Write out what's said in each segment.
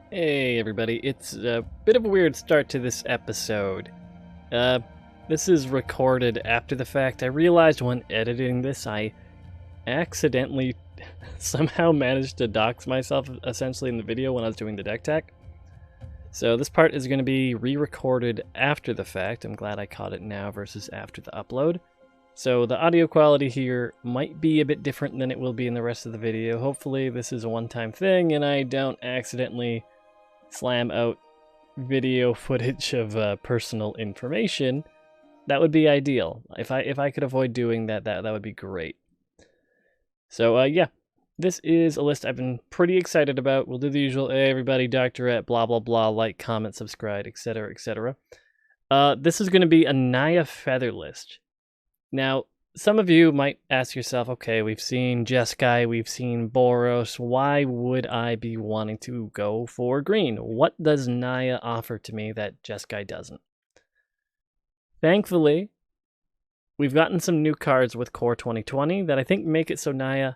Hey everybody, it's a bit of a weird start to this episode. Uh, this is recorded after the fact. I realized when editing this I accidentally somehow managed to dox myself essentially in the video when I was doing the deck tech. So this part is going to be re-recorded after the fact. I'm glad I caught it now versus after the upload. So the audio quality here might be a bit different than it will be in the rest of the video. Hopefully this is a one-time thing and I don't accidentally slam out video footage of personal information. That would be ideal. If I could avoid doing that would be great. So yeah, this is a list I've been pretty excited about. We'll do the usual, hey everybody, Doctorette, blah blah blah, like, comment, subscribe, etc., etc. This is going to be a Naya feather list. Now, some of you might ask yourself, okay, we've seen Jeskai, we've seen Boros, why would I be wanting to go for green? What does Naya offer to me that Jeskai doesn't? Thankfully, we've gotten some new cards with Core 2020 that I think make it so Naya,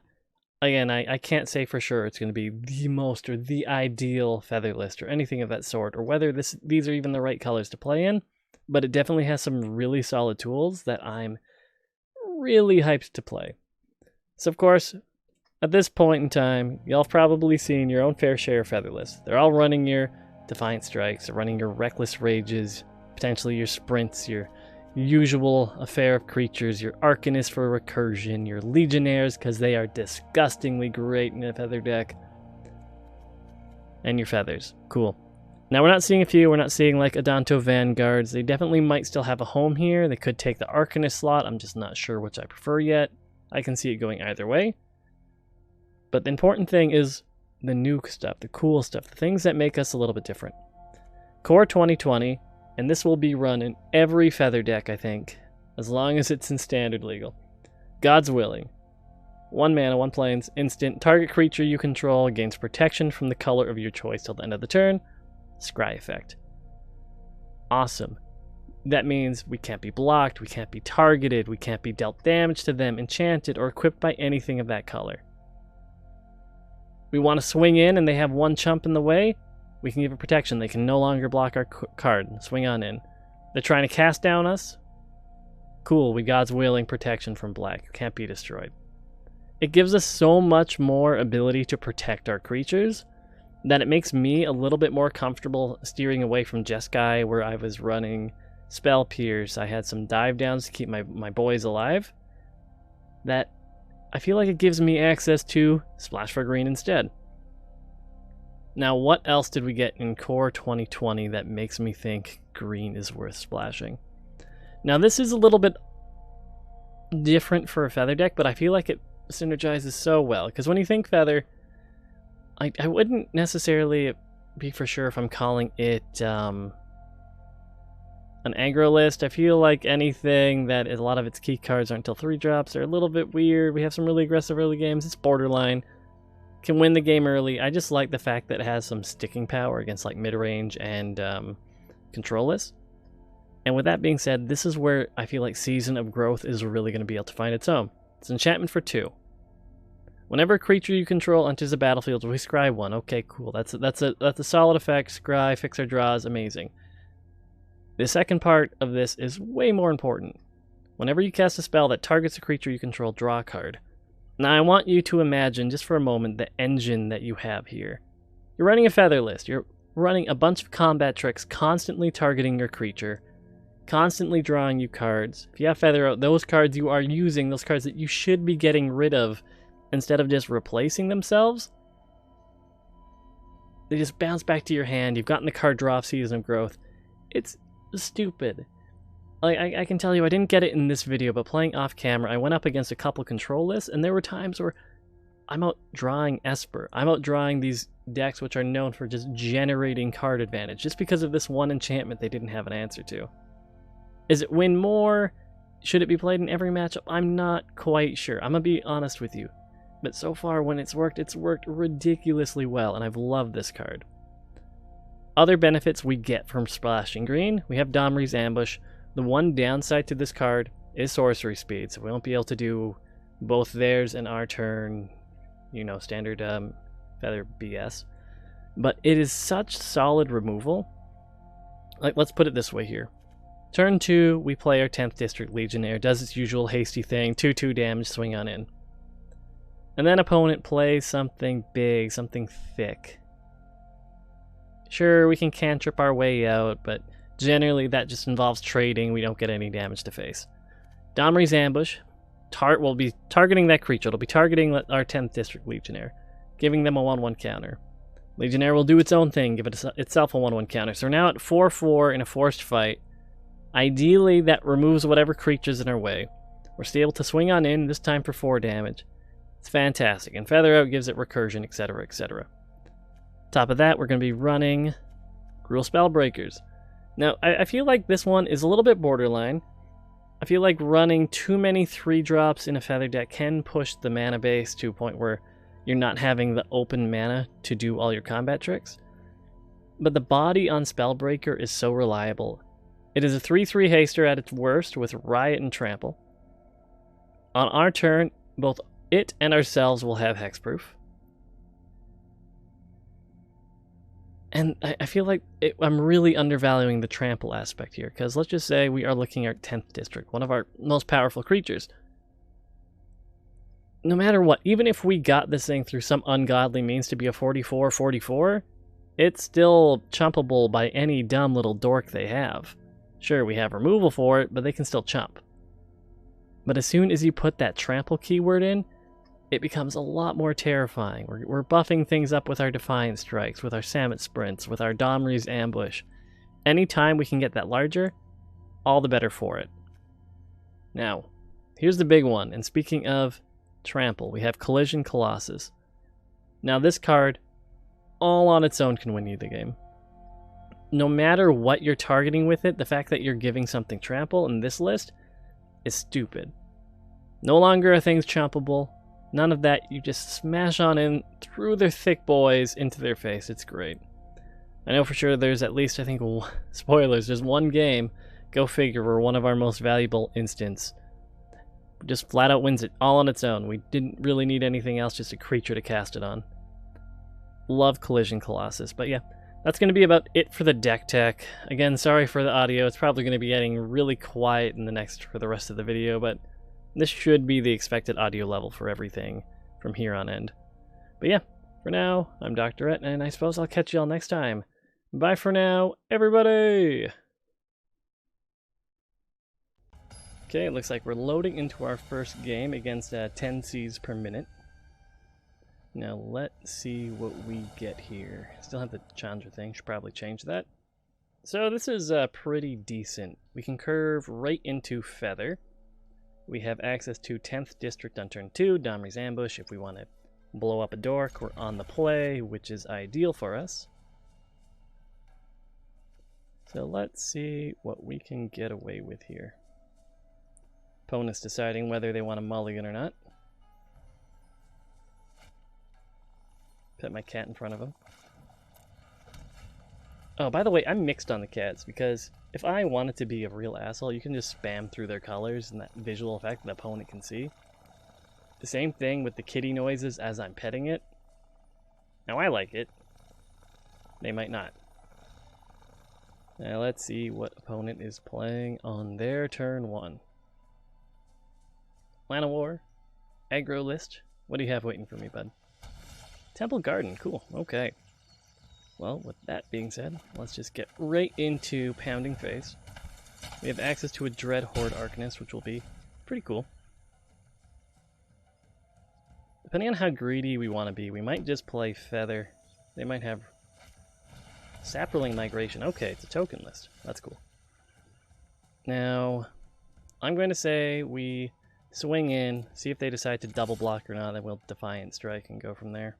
again, I can't say for sure it's going to be the most or the ideal feather list or anything of that sort, or whether these are even the right colors to play in, but it definitely has some really solid tools that I'm really hyped to play. So of course, at this point in time, y'all have probably seen your own fair share of feather lists. They're all running your Defiant Strikes, they're running your Reckless Rages, potentially your Sprints, your usual affair of creatures, your Arcanist for recursion, your Legionnaires because they are disgustingly great in a feather deck, and your feathers. Cool. Now, we're not seeing a few. We're not seeing like Adanto Vanguards. They definitely might still have a home here. They could take the Arcanist slot. I'm just not sure which I prefer yet. I can see it going either way. But the important thing is the new stuff, the cool stuff, the things that make us a little bit different. Core 2020, and this will be run in every feather deck, I think, as long as it's in standard legal. God's Willing. 1 mana, 1 plains, instant. Target creature you control gains protection from the color of your choice till the end of the turn. Scry effect. Awesome. That means we can't be blocked, we can't be targeted, we can't be dealt damage to them, enchanted, or equipped by anything of that color. We want to swing in and they have 1 chump in the way, we can give it protection. They can no longer block our card. Swing on in. They're trying to cast down us. Cool, we God's Willing protection from black. Can't be destroyed. It gives us so much more ability to protect our creatures that it makes me a little bit more comfortable steering away from Jeskai, where I was running Spell Pierce. I had some dive downs to keep my boys alive. That I feel like it gives me access to Splash for Green instead. Now, what else did we get in Core 2020 that makes me think green is worth splashing? Now, this is a little bit different for a feather deck, but I feel like it synergizes so well, because when you think feather, I wouldn't necessarily be for sure if I'm calling it an aggro list. I feel like anything that a lot of its key cards aren't until 3 drops are a little bit weird. We have some really aggressive early games. It's borderline. Can win the game early. I just like the fact that it has some sticking power against like mid-range and control lists. And with that being said, this is where I feel like Season of Growth is really going to be able to find its own. It's enchantment for 2. Whenever a creature you control enters the battlefield, we scry 1. Okay, cool. That's a solid effect. Scry, fix our draws, amazing. The second part of this is way more important. Whenever you cast a spell that targets a creature you control, draw a card. Now I want you to imagine, just for a moment, the engine that you have here. You're running a feather list. You're running a bunch of combat tricks, constantly targeting your creature, constantly drawing you cards. If you have feather out, those cards you are using, those cards that you should be getting rid of, instead of just replacing themselves, they just bounce back to your hand. You've gotten the card draw of Season of Growth. It's stupid. Like, I can tell you, I didn't get it in this video, but playing off camera, I went up against a couple control lists, and there were times where I'm out drawing Esper. I'm out drawing these decks which are known for just generating card advantage, just because of this one enchantment they didn't have an answer to. Is it win more? Should it be played in every matchup? I'm not quite sure. I'm gonna be honest with you. But so far, when it's worked ridiculously well, and I've loved this card. Other benefits we get from splashing green, we have Domri's Ambush. The one downside to this card is sorcery speed, so we won't be able to do both theirs and our turn, you know, standard feather BS. but it is such solid removal. Like, let's put it this way here. Turn 2, we play our 10th District Legionnaire, does its usual hasty thing, 2/2 damage, swing on in. And then opponent plays something big, something thick. Sure, we can cantrip our way out, but generally that just involves trading, we don't get any damage to face. Domri's Ambush will be targeting that creature, it'll be targeting our 10th District Legionnaire, giving them a 1/1 counter. Legionnaire will do its own thing, give itself a 1/1 counter. So we're now at 4/4 in a forced fight. Ideally, that removes whatever creature's in our way. We're still able to swing on in, this time for 4 damage. It's fantastic, and Feather Out gives it recursion, etc., etc. Top of that, we're going to be running Gruul Spellbreakers. Now, I feel like this one is a little bit borderline. I feel like running too many 3-drops in a Feather deck can push the mana base to a point where you're not having the open mana to do all your combat tricks. But the body on Spellbreaker is so reliable. It is a 3/3 haster at its worst with Riot and Trample. On our turn, both it and ourselves will have Hexproof. And I feel like I'm really undervaluing the Trample aspect here, because let's just say we are looking at 10th District, one of our most powerful creatures. No matter what, even if we got this thing through some ungodly means to be a 44/44, it's still chumpable by any dumb little dork they have. Sure, we have removal for it, but they can still chump. But as soon as you put that trample keyword in, it becomes a lot more terrifying. We're buffing things up with our Defiant Strikes, with our Samet Sprints, with our Domri's Ambush. Anytime we can get that larger, all the better for it. Now, here's the big one, and speaking of Trample, we have Collision Colossus. Now this card, all on its own, can win you the game. No matter what you're targeting with it, the fact that you're giving something trample in this list is stupid. No longer are things chompable. None of that. You just smash on in through their thick boys into their face. It's great. I know for sure there's at least, I think, spoilers, there's one game, go figure, where one of our most valuable instants just flat out wins it all on its own. We didn't really need anything else, just a creature to cast it on. Love Collision Colossus. But yeah, that's going to be about it for the deck tech. Again, sorry for the audio. It's probably going to be getting really quiet for the rest of the video, but this should be the expected audio level for everything from here on end. But yeah, for now, I'm Dr. Rhett, and I suppose I'll catch you all next time. Bye for now, everybody! Okay, it looks like we're loading into our first game against 10 Cs per minute. Now let's see what we get here. Still have the Chandra thing, should probably change that. So this is pretty decent. We can curve right into Feather. We have access to 10th District on turn 2, Domri's Ambush if we want to blow up a dork. We're on the play, which is ideal for us. So let's see what we can get away with here. Opponent's deciding whether they want to mulligan or not. Put my cat in front of him. Oh, by the way, I'm mixed on the cats, because if I wanted to be a real asshole, you can just spam through their colors and that visual effect the opponent can see. The same thing with the kitty noises as I'm petting it. Now I like it. They might not. Now let's see what opponent is playing on their turn 1. Plan of War. Aggro list. What do you have waiting for me, bud? Temple Garden, cool, okay. Well, with that being said, let's just get right into Pounding Face. We have access to a Dread Horde Arcanist, which will be pretty cool. Depending on how greedy we want to be, we might just play Feather. They might have Saproling Migration. Okay, it's a token list. That's cool. Now, I'm going to say we swing in, see if they decide to double block or not, then we'll Defiant Strike and go from there.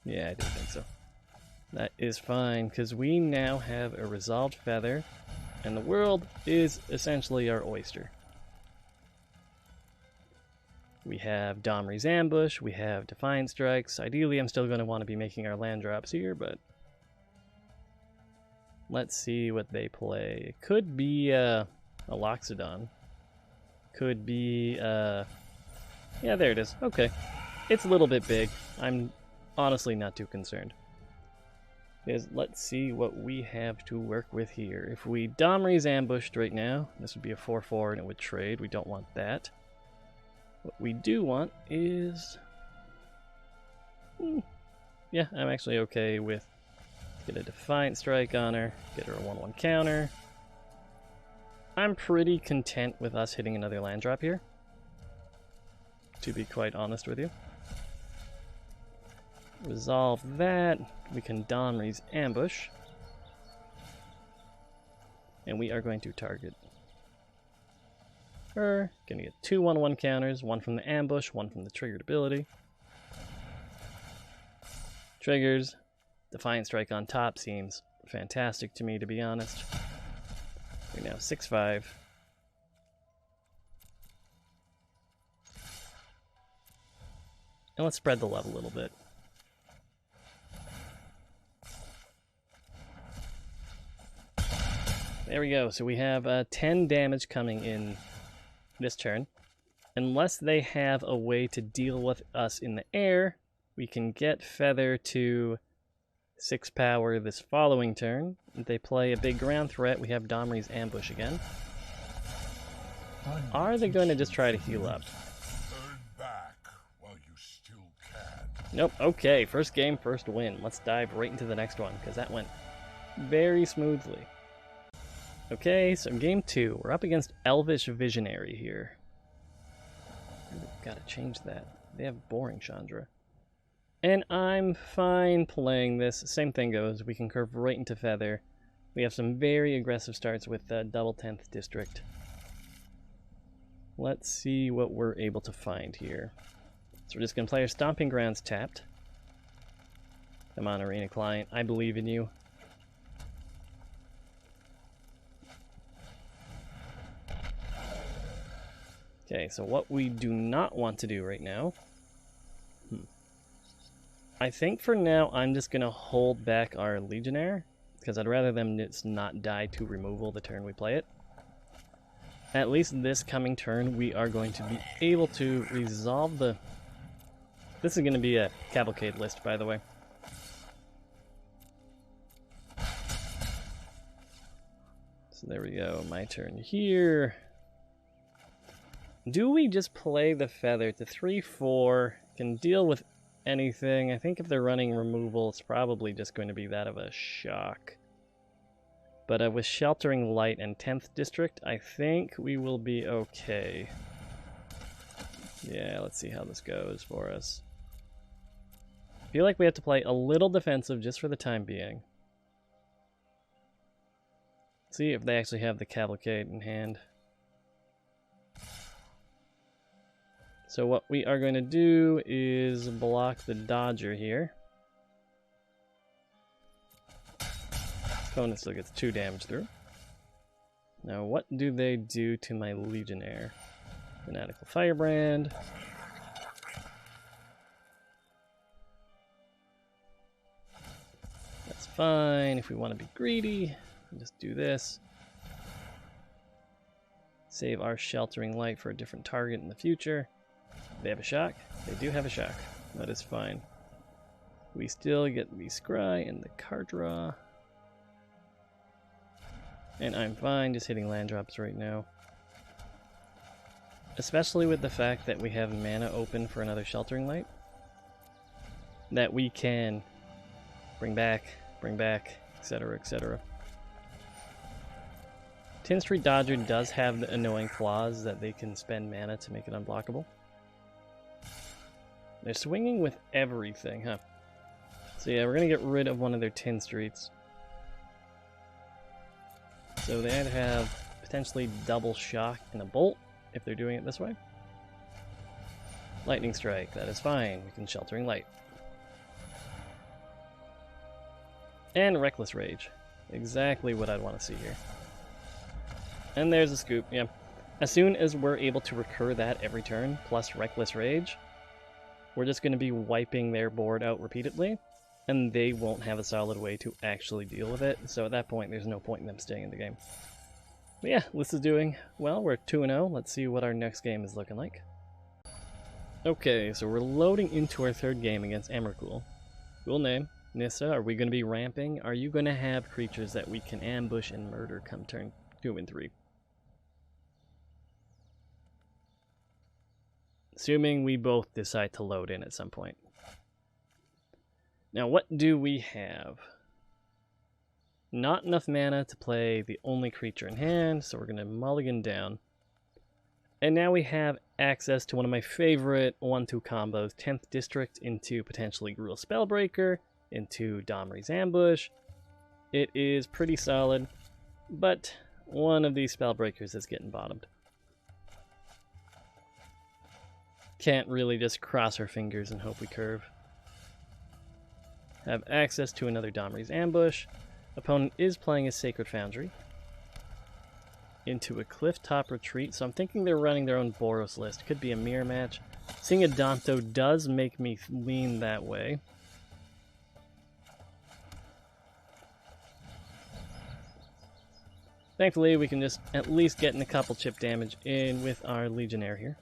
Yeah, I didn't think so. That is fine, because we now have a Resolved Feather, and the world is essentially our oyster. We have Domri's Ambush, we have Defiant Strikes. Ideally, I'm still going to want to be making our land drops here, but let's see what they play. It could be a Loxodon. Could be Yeah, there it is. Okay. It's a little bit big. I'm honestly not too concerned. Because let's see what we have to work with here. If we Domri's ambushed right now, this would be a 4-4 and it would trade. We don't want that. What we do want is... yeah, I'm actually okay with... Get a Defiant Strike on her, get her a 1-1 counter. I'm pretty content with us hitting another land drop here, to be quite honest with you. Resolve that. We can Domri's ambush. And we are going to target her. Gonna get 2 1-1 counters, one from the ambush, one from the triggered ability. Triggers. Defiant Strike on top seems fantastic to me, to be honest. We're now 6-5. And let's spread the love a little bit. There we go. So we have 10 damage coming in this turn. Unless they have a way to deal with us in the air, we can get Feather to 6 power this following turn. If they play a big ground threat, we have Domri's ambush again. Are they going to just try to heal up? Nope. Okay, first game, first win. Let's dive right into the next one, because that went very smoothly. Okay, so game 2. We're up against Elvish Visionary here. Gotta change that. They have boring Chandra. And I'm fine playing this. Same thing goes. We can curve right into Feather. We have some very aggressive starts with double 10th District. Let's see what we're able to find here. So we're just going to play our Stomping Grounds tapped. Come on, Arena Client. I believe in you. Okay, so what we do not want to do right now... I think for now I'm just going to hold back our Legionnaire, because I'd rather them just not die to removal the turn we play it. At least this coming turn we are going to be able to resolve the... This is going to be a Cavalcade list, by the way. So there we go, my turn here. Do we just play the Feather to 3-4, can deal with anything? I think if they're running removal, it's probably just going to be that of a shock. But with Sheltering Light and 10th District, I think we will be okay. Yeah, let's see how this goes for us. I feel like we have to play a little defensive just for the time being. See if they actually have the Cavalcade in hand. So what we are going to do is block the Dodger here. Opponent still gets 2 damage through. Now what do they do to my Legionnaire? Fanatical Firebrand. That's fine. If we want to be greedy, we'll just do this. Save our Sheltering Light for a different target in the future. They have a shock? They do have a shock. That is fine. We still get the Scry and the card draw. And I'm fine just hitting land drops right now. Especially with the fact that we have mana open for another Sheltering Light. That we can bring back, etc., etc. 10th Street Dodger does have the annoying clause that they can spend mana to make it unblockable. They're swinging with everything, huh? So yeah, we're going to get rid of one of their 10 streets. So they either have potentially double shock and a bolt, if they're doing it this way. Lightning Strike, that is fine. We can Sheltering Light. And Reckless Rage. Exactly what I'd want to see here. And there's a scoop, yeah. As soon as we're able to recur that every turn, plus Reckless Rage, we're just going to be wiping their board out repeatedly, and they won't have a solid way to actually deal with it, so at that point there's no point in them staying in the game. But yeah, this is doing well. We're 2-0. Let's see what our next game is looking like. Okay, so we're loading into our third game against Emrakul. Cool name. Nissa, are we going to be ramping? Are you going to have creatures that we can ambush and murder come turn 2 and 3? Assuming we both decide to load in at some point. Now, what do we have? Not enough mana to play the only creature in hand, so we're going to mulligan down. And now we have access to one of my favorite 1-2 combos, 10th District into potentially Gruul Spellbreaker, into Domri's Ambush. It is pretty solid, but one of these Spellbreakers is getting bottomed. Can't really just cross our fingers and hope we curve. Have access to another Domri's Ambush. Opponent is playing a Sacred Foundry into a Clifftop Retreat, so I'm thinking they're running their own Boros list. Could be a mirror match. Seeing a Danto does make me lean that way. Thankfully, we can just at least get in a couple chip damage in with our Legionnaire here.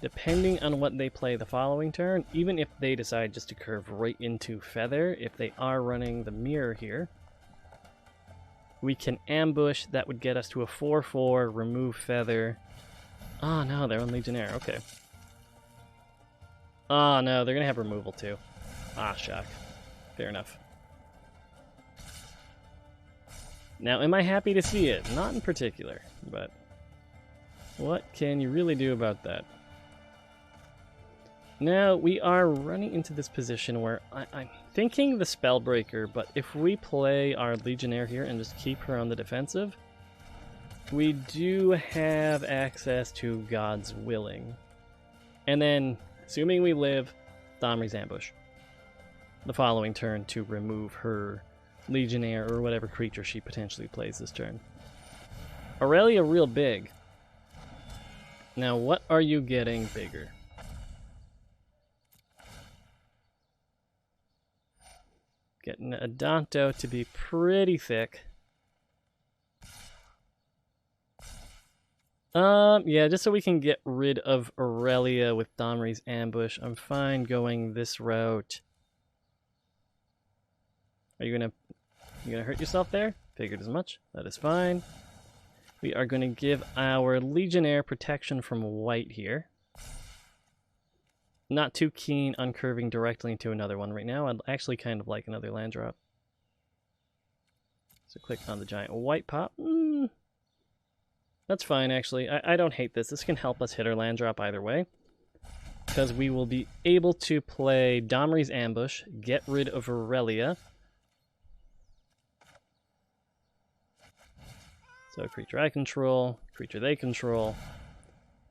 Depending on what they play the following turn, even if they decide just to curve right into Feather, if they are running the mirror here, we can ambush. That would get us to a 4/4, remove Feather. Oh no, they're on Legionnaire, okay. Oh no, they're gonna have removal too. Ah, shock. Fair enough. Now, am I happy to see it? Not in particular, but what can you really do about that? Now, we are running into this position where I'm thinking the Spellbreaker, but if we play our Legionnaire here and just keep her on the defensive, we do have access to God's Willing. And then, assuming we live, Domri's Ambush the following turn to remove her Legionnaire or whatever creature she potentially plays this turn. Aurelia real big. Now, what are you getting bigger? Getting a Danto to be pretty thick. Yeah, just so we can get rid of Aurelia with Domri's Ambush. I'm fine going this route. Are you gonna hurt yourself there? Figured as much. That is fine. We are gonna give our Legionnaire protection from white here. Not too keen on curving directly into another one right now. I'd actually kind of like another land drop. So click on the giant white pop. That's fine, actually. I don't hate this. This can help us hit our land drop either way. Because we will be able to play Domri's Ambush, get rid of Aurelia. So creature I control, creature they control.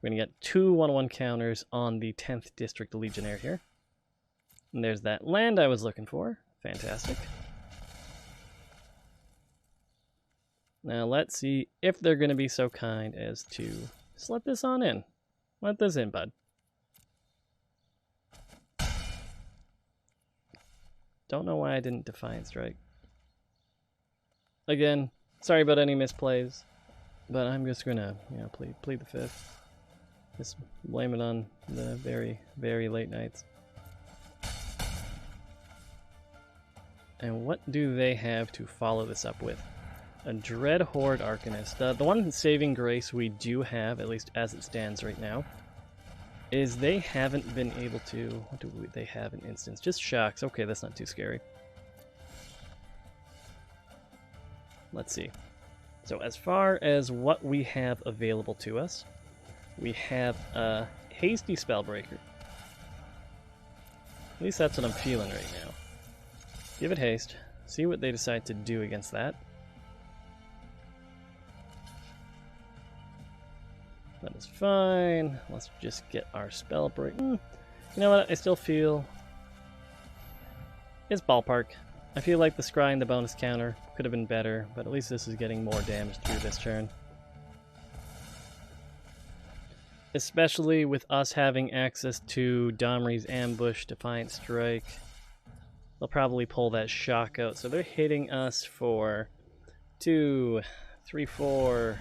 We're going to get 2 1/1 counters on the 10th District Legionnaire here. And there's that land I was looking for. Fantastic. Now let's see if they're going to be so kind as to just let this on in. Let this in, bud. Don't know why I didn't Defiant Strike. Again, sorry about any misplays, but I'm just going to, plead the fifth. Just blame it on the very, very late nights. And what do they have to follow this up with? A Dread Horde Arcanist. The one saving grace we do have, at least as it stands right now, is they haven't been able to... What do they have in instance? Just shocks. Okay, that's not too scary. Let's see. So as far as what we have available to us, we have a Hasty Spellbreaker. At least that's what I'm feeling right now. Give it haste. See what they decide to do against that. That is fine. Let's just get our Spellbreaker. You know what? I still feel... It's ballpark. I feel like the Scry and the bonus counter could have been better, but at least this is getting more damage through this turn. Especially with us having access to Domri's Ambush, Defiant Strike. They'll probably pull that shock out. So they're hitting us for 2, 3, 4,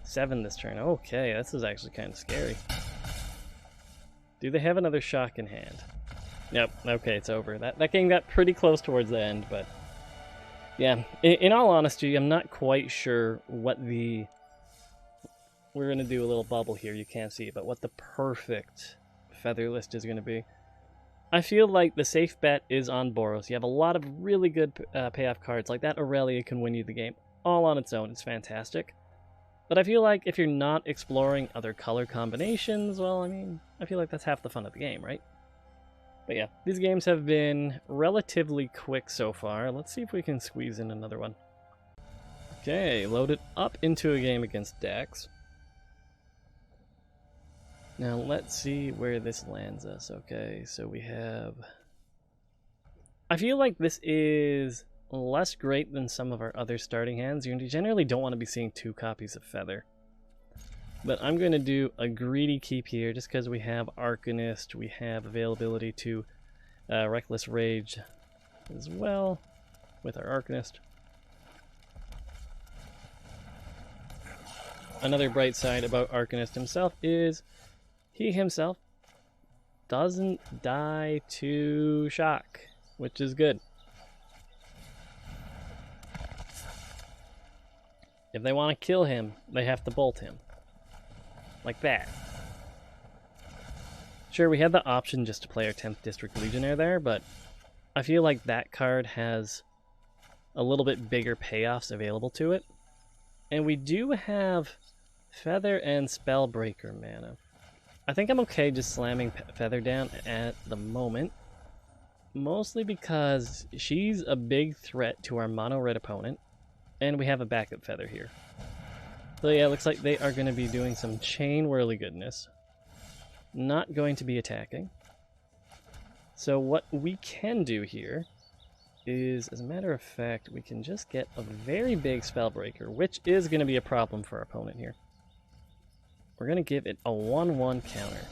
7 this turn. Okay, this is actually kind of scary. Do they have another shock in hand? Yep, okay, it's over. That game got pretty close towards the end, but... yeah, in all honesty, I'm not quite sure what the... we're going to do a little bubble here, you can't see it, but what the perfect feather list is going to be. I feel like the safe bet is on Boros. You have a lot of really good payoff cards, like that Aurelia can win you the game all on its own. It's fantastic. But I feel like if you're not exploring other color combinations, well, I mean, I feel like that's half the fun of the game, right? But yeah, these games have been relatively quick so far. Let's see if we can squeeze in another one. Okay, loaded up into a game against Dax. Now let's see where this lands us. Okay, so we have... I feel like this is less great than some of our other starting hands. You generally don't want to be seeing 2 copies of Feather. But I'm going to do a greedy keep here just because we have Arcanist, we have availability to Reckless Rage as well with our Arcanist. Another bright side about Arcanist himself is he himself doesn't die to shock, which is good. If they want to kill him, they have to bolt him. Like that. Sure, we had the option just to play our 10th District Legionnaire there, but I feel like that card has a little bit bigger payoffs available to it. And we do have Feather and Spellbreaker mana. I think I'm okay just slamming Feather down at the moment. Mostly because she's a big threat to our mono-red opponent. And we have a backup Feather here. So yeah, it looks like they are going to be doing some chain whirly goodness. Not going to be attacking. So what we can do here is, as a matter of fact, we can just get a very big Spellbreaker, which is going to be a problem for our opponent here. We're going to give it a 1/1 counter.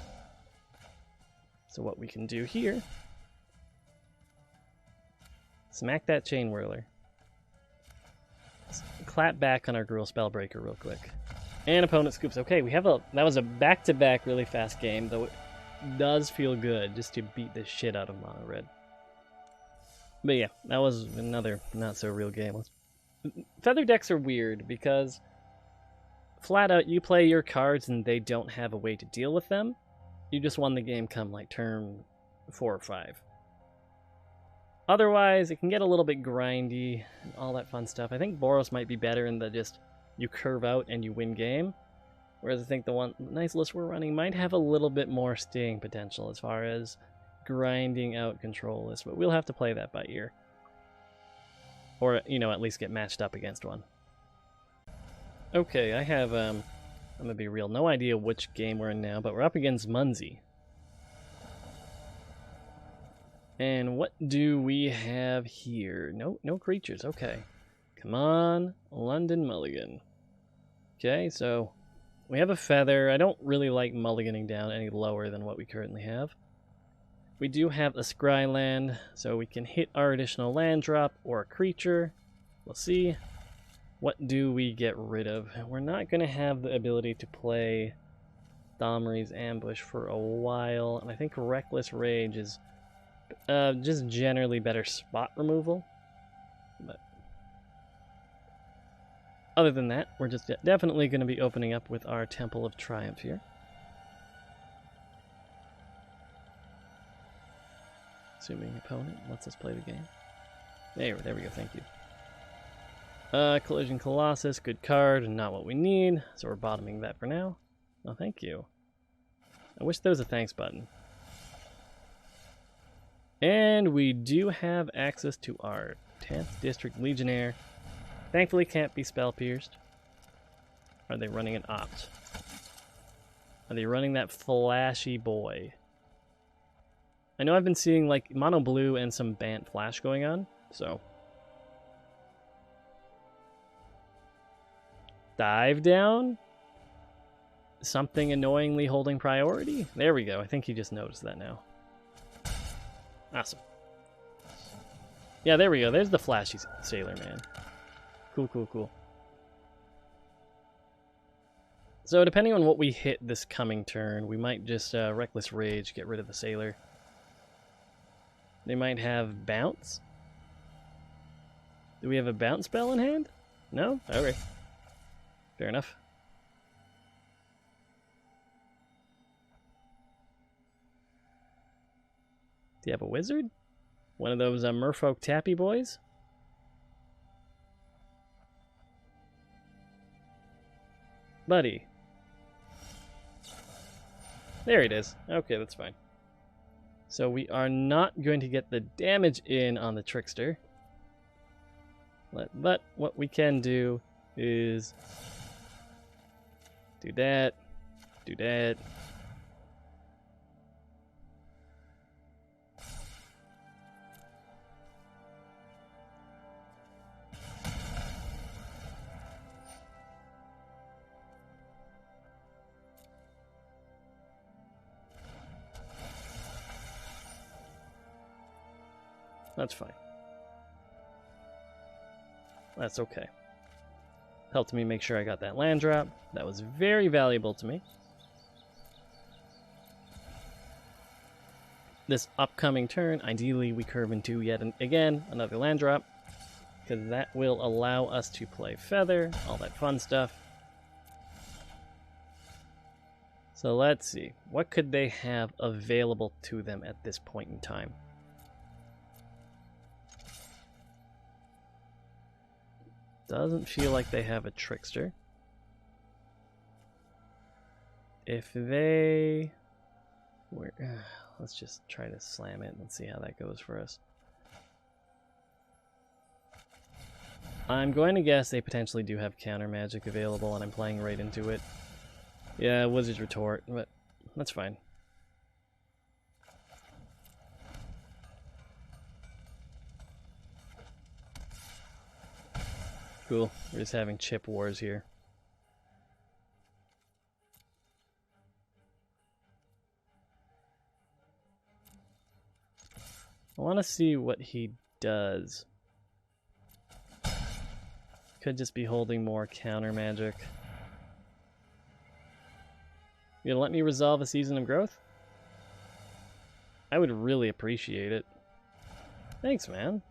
So what we can do here, smack that Chain Whirler. Let's clap back on our Gruul Spellbreaker real quick. And opponent scoops. Okay, that was a back-to-back really fast game, though it does feel good just to beat the shit out of Mono Red. But yeah, that was another not-so-real game. Feather decks are weird because flat out, you play your cards and they don't have a way to deal with them. You just won the game come like turn 4 or 5. Otherwise, it can get a little bit grindy and all that fun stuff. I think Boros might be better in the just you curve out and you win game. Whereas I think the nice list we're running might have a little bit more staying potential as far as grinding out control lists. But we'll have to play that by ear. Or, you know, at least get matched up against one. Okay, I have, I'm gonna be real, no idea which game we're in now, but we're up against Munzie. And what do we have here? No creatures, okay. Come on, London Mulligan. Okay, so we have a Feather. I don't really like mulliganing down any lower than what we currently have. We do have a Scryland, so we can hit our additional land drop or a creature. We'll see. What do we get rid of? We're not going to have the ability to play Domri's Ambush for a while, and I think Reckless Rage is just generally better spot removal. But other than that, we're just definitely going to be opening up with our Temple of Triumph here. Assuming the opponent lets us play the game. There we go, thank you. Collision Colossus, good card, and not what we need, so we're bottoming that for now. Oh, thank you. I wish there was a thanks button. And we do have access to our 10th District Legionnaire. Thankfully can't be spell pierced. Are they running an opt? Are they running that flashy boy? I know I've been seeing like mono blue and some Bant flash going on, so dive down? Something annoyingly holding priority? There we go. I think he just noticed that now. Awesome. Yeah, there we go. There's the flashy Sailor Man. Cool. So depending on what we hit this coming turn, we might just Reckless Rage, get rid of the Sailor. They might have Bounce. Do we have a Bounce spell in hand? No? Okay. Fair enough. Do you have a wizard? One of those merfolk tappy boys? Buddy. There it is. Okay, that's fine. So we are not going to get the damage in on the Trickster. But what we can do is do that, do that. That's fine. That's okay. Helped me make sure I got that land drop. That was very valuable to me. This upcoming turn, ideally we curve into yet again another land drop, because that will allow us to play Feather, all that fun stuff. So let's see, what could they have available to them at this point in time? Doesn't feel like they have a Trickster. If they were... let's just try to slam it and see how that goes for us. I'm going to guess they potentially do have counter magic available and I'm playing right into it. Yeah, Wizard's Retort, but that's fine. Cool. We're just having chip wars here. I want to see what he does. Could just be holding more counter magic. You gonna let me resolve a Season of Growth? I would really appreciate it. Thanks, man.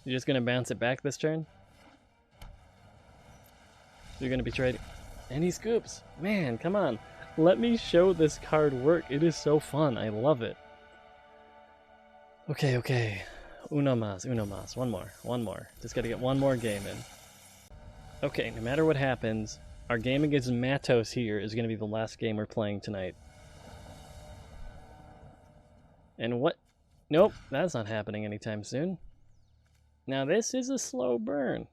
You're just gonna bounce it back this turn? You're gonna be trading. And he scoops. Man, come on. Let me show this card work. It is so fun. I love it. Okay, okay. Uno más, uno más. One more. Just gotta get one more game in. Okay, no matter what happens, our game against Matos here is gonna be the last game we're playing tonight. And what? Nope, that's not happening anytime soon. Now this is a slow burn.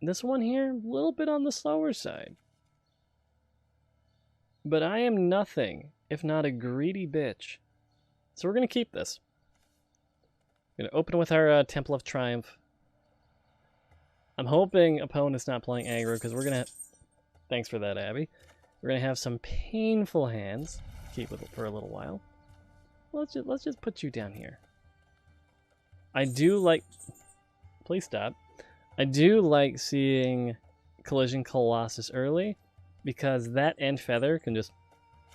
This one here, a little bit on the slower side. But I am nothing if not a greedy bitch. So we're going to keep this. We're going to open with our Temple of Triumph. I'm hoping opponent's not playing aggro because we're going to... Thanks for that, Abby. We're going to have some painful hands. Keep it for a little while. Let's just put you down here. I do like... Please stop. I do like seeing Collision Colossus early because that and Feather can just,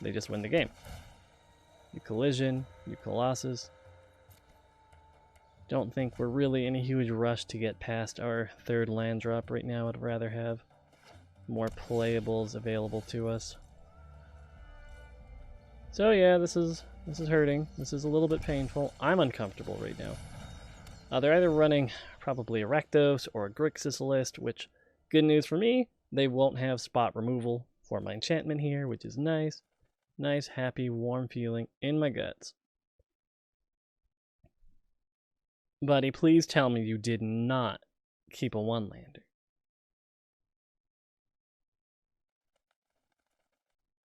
they just win the game. You Collision, you Colossus. Don't think we're really in a huge rush to get past our third land drop right now. I'd rather have more playables available to us. So yeah, this is hurting. This is a little bit painful. I'm uncomfortable right now. They're either running probably a Rakdos or a Grixis list, which, good news for me, they won't have spot removal for my enchantment here, which is nice. Nice, happy, warm feeling in my guts. Buddy, please tell me you did not keep a one-lander.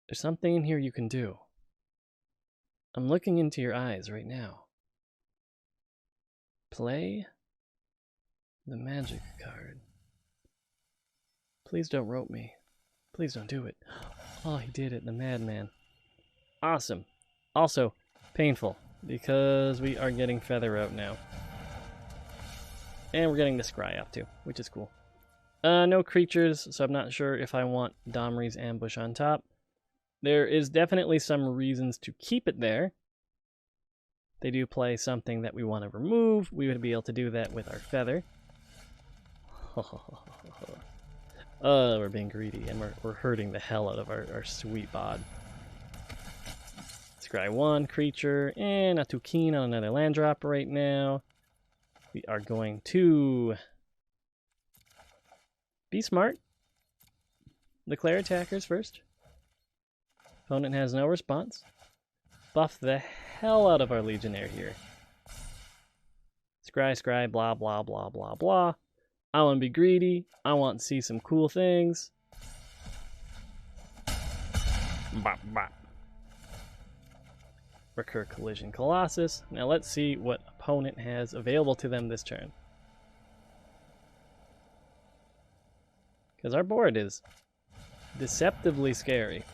There's something in here you can do. I'm looking into your eyes right now. Play the magic card. Please don't rope me. Please don't do it. Oh, he did it, the madman. Awesome. Also, painful, because we are getting Feather out now. And we're getting the Scry up too, which is cool. No creatures, so I'm not sure if I want Domri's ambush on top. There is definitely some reasons to keep it there. They do play something that we want to remove. We would be able to do that with our feather. We're being greedy, and we're hurting the hell out of our sweet bod. Scry 1 creature, and not too keen on another land drop right now. We are going to be smart. Declare attackers first. Opponent has no response. Buff the hell out of our Legionnaire here. Scry, blah, blah, blah, blah, blah. I want to be greedy. I want to see some cool things. Bop, bop. Recur Collision Colossus. Now let's see what opponent has available to them this turn. Because our board is deceptively scary.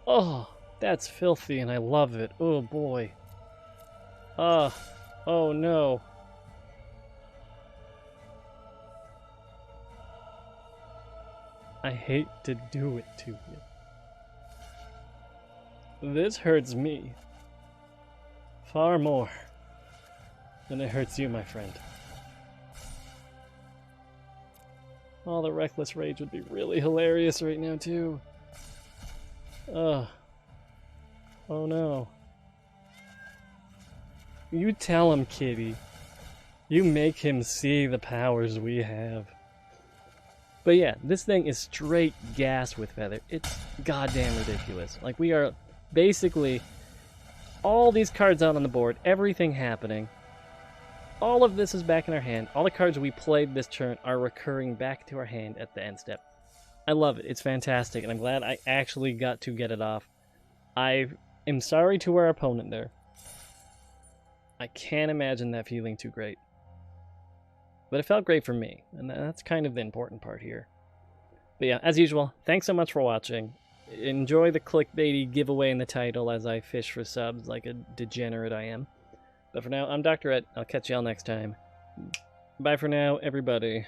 Oh, that's filthy and I love it. Oh boy. Oh no. I hate to do it to you. This hurts me far more than it hurts you, my friend. Oh, the Reckless Rage would be really hilarious right now, too. Oh no. You tell him, kitty. You make him see the powers we have. But yeah, this thing is straight gas with feather. It's goddamn ridiculous. Like, we are basically all these cards out on the board, everything happening. All of this is back in our hand. All the cards we played this turn are recurring back to our hand at the end step. I love it. It's fantastic, and I'm glad I actually got to get it off. I am sorry to our opponent there. I can't imagine that feeling too great. But it felt great for me, and that's kind of the important part here. But yeah, as usual, thanks so much for watching. Enjoy the clickbaity giveaway in the title as I fish for subs like a degenerate I am. But for now, I'm Dr. Ed. I'll catch y'all next time. Bye for now, everybody.